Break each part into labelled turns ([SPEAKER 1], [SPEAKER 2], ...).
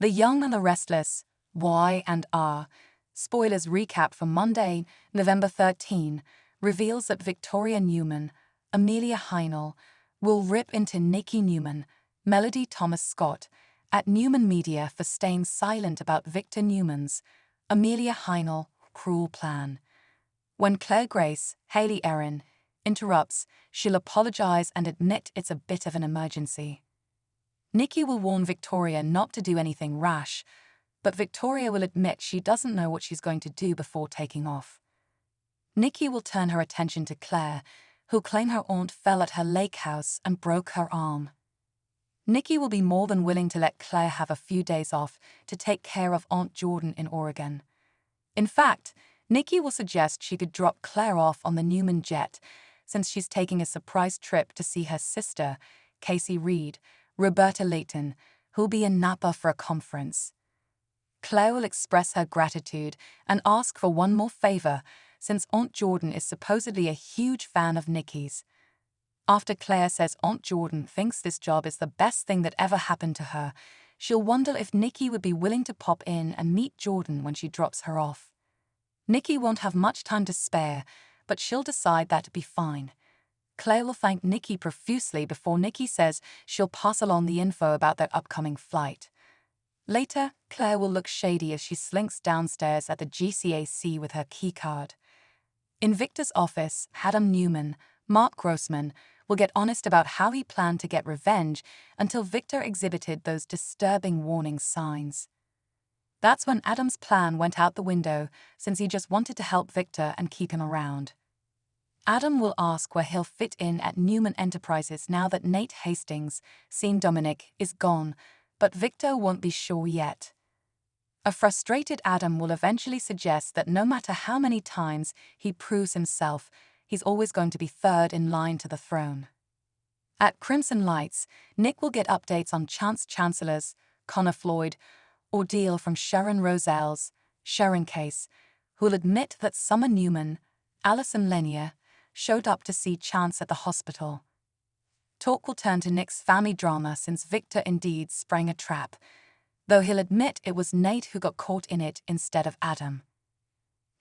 [SPEAKER 1] The Young and the Restless, Y and R. Spoilers recap for Monday, November 13, reveals that Victoria Newman, Amelia Heinel, will rip into Nikki Newman, Melody Thomas Scott, at Newman Media for staying silent about Victor Newman's, Amelia Heinel, cruel plan. When Claire Grace, Hayley Erin, interrupts, she'll apologize and admit it's a bit of an emergency. Nikki will warn Victoria not to do anything rash, but Victoria will admit she doesn't know what she's going to do before taking off. Nikki will turn her attention to Claire, who'll claim her aunt fell at her lake house and broke her arm. Nikki will be more than willing to let Claire have a few days off to take care of Aunt Jordan in Oregon. In fact, Nikki will suggest she could drop Claire off on the Newman jet, since she's taking a surprise trip to see her sister, Casey Reed, Roberta Layton, who'll be in Napa for a conference. Claire will express her gratitude and ask for one more favor, since Aunt Jordan is supposedly a huge fan of Nikki's. After Claire says Aunt Jordan thinks this job is the best thing that ever happened to her, she'll wonder if Nikki would be willing to pop in and meet Jordan when she drops her off. Nikki won't have much time to spare, but she'll decide that'd be fine. Claire will thank Nikki profusely before Nikki says she'll pass along the info about their upcoming flight. Later, Claire will look shady as she slinks downstairs at the GCAC with her keycard. In Victor's office, Adam Newman, Mark Grossman, will get honest about how he planned to get revenge until Victor exhibited those disturbing warning signs. That's when Adam's plan went out the window, since he just wanted to help Victor and keep him around. Adam will ask where he'll fit in at Newman Enterprises now that Nate Hastings, seen Dominic, is gone, but Victor won't be sure yet. A frustrated Adam will eventually suggest that no matter how many times he proves himself, he's always going to be third in line to the throne. At Crimson Lights, Nick will get updates on Chance Chancellor's, Connor Floyd, ordeal from Sharon Roselle's, Sharon Case, who'll admit that Summer Newman, Alison Lanier, showed up to see Chance at the hospital. Talk will turn to Nick's family drama since Victor indeed sprang a trap, though he'll admit it was Nate who got caught in it instead of Adam.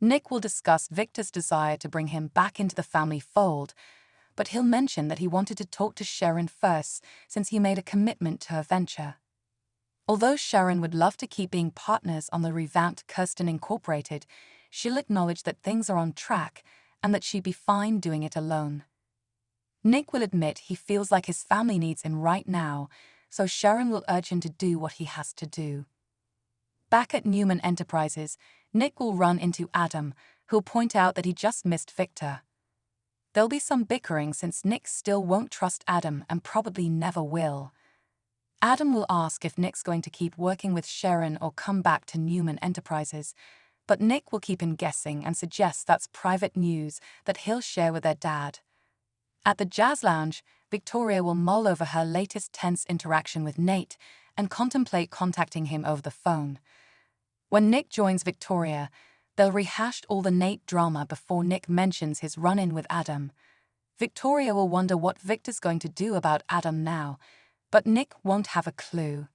[SPEAKER 1] Nick will discuss Victor's desire to bring him back into the family fold, but he'll mention that he wanted to talk to Sharon first since he made a commitment to her venture. Although Sharon would love to keep being partners on the revamped Kirsten Incorporated, she'll acknowledge that things are on track and that she'd be fine doing it alone. Nick will admit he feels like his family needs him right now, so Sharon will urge him to do what he has to do. Back at Newman Enterprises, Nick will run into Adam, who'll point out that he just missed Victor. There'll be some bickering since Nick still won't trust Adam and probably never will. Adam will ask if Nick's going to keep working with Sharon or come back to Newman Enterprises, but Nick will keep him guessing and suggest that's private news that he'll share with their dad. At the Jazz Lounge, Victoria will mull over her latest tense interaction with Nate and contemplate contacting him over the phone. When Nick joins Victoria, they'll rehash all the Nate drama before Nick mentions his run-in with Adam. Victoria will wonder what Victor's going to do about Adam now, but Nick won't have a clue.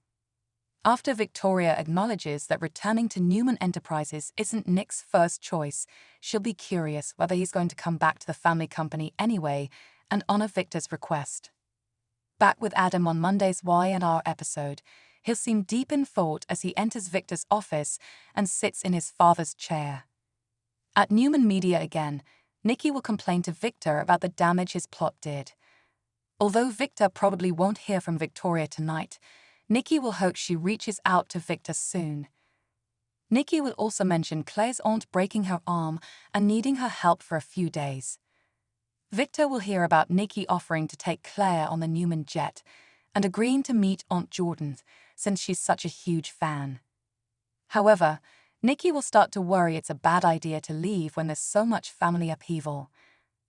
[SPEAKER 1] After Victoria acknowledges that returning to Newman Enterprises isn't Nick's first choice, she'll be curious whether he's going to come back to the family company anyway and honor Victor's request. Back with Adam on Monday's Y&R episode, he'll seem deep in thought as he enters Victor's office and sits in his father's chair. At Newman Media again, Nikki will complain to Victor about the damage his plot did. Although Victor probably won't hear from Victoria tonight, Nikki will hope she reaches out to Victor soon. Nikki will also mention Claire's aunt breaking her arm and needing her help for a few days. Victor will hear about Nikki offering to take Claire on the Newman jet and agreeing to meet Aunt Jordan since she's such a huge fan. However, Nikki will start to worry it's a bad idea to leave when there's so much family upheaval.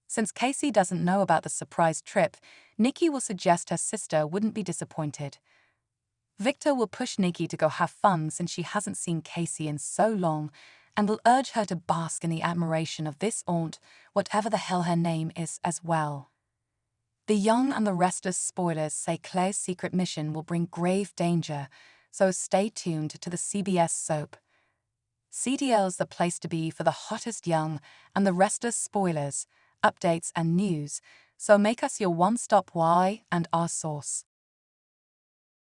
[SPEAKER 1] Since Casey doesn't know about the surprise trip, Nikki will suggest her sister wouldn't be disappointed. Victor will push Nikki to go have fun since she hasn't seen Casey in so long, and will urge her to bask in the admiration of this aunt, whatever the hell her name is, as well. The Young and the Restless spoilers say Claire's secret mission will bring grave danger, so stay tuned to the CBS soap. CDL's the place to be for the hottest young and the Restless spoilers, updates and news, so make us your one-stop why and our source.